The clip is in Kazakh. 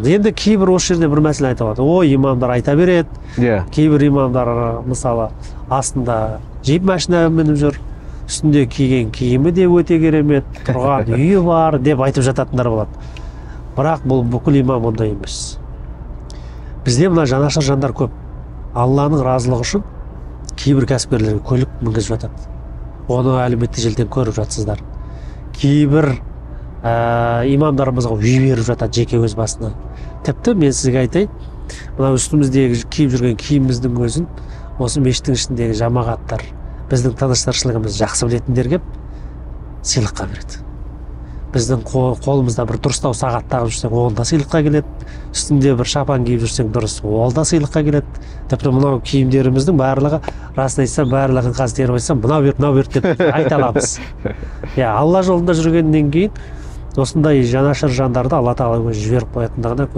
Енді кейбір осы жерде бір мәселе айта алады. Ой, имамдар айта береді. Кейбір имамдар мысалы астында джип машина мініп жүр, үстінде киген киімі де өте керемет, тұрған үйі бар деп айтып жататындар болады. Бірақ бұл бүкіл имам ондай емес. Бізде мына жанашыр жандар көп. Алланың разылығы үшін кейбір кәсіпкерлерге көлік мінгізіп жатады. Оны әлеуметтік желіден көріп жатсыздар. Кейбір имамдарымызға үй беріп жатады жеке өз басына. Тіпті мен сізге айтайын, мына үстіміздегі киіп жүрген киіміміздің өзін осы мешіттің ішіндегі жамағаттар, біздің тыныштаршылығымызды жақсы білетіндер кеп сыйлыққа береді. Біздің қолымызда бір дұрыстау сағат тағып жүрсең, ол да сыйлыққа келеді. Үстінде бір шапан киіп жүрсең дұрыс, ол да сыйлыққа келеді. Тіпті мынау киімдеріміздің барлығы, расын айтсам, барлығын қазір теріп айтсам, мынау берді деп айта аламыз. Алла жолында жүргеннен кейін осындай жанашыр жандарды Алла тағала өзі жіберіп қоятындығына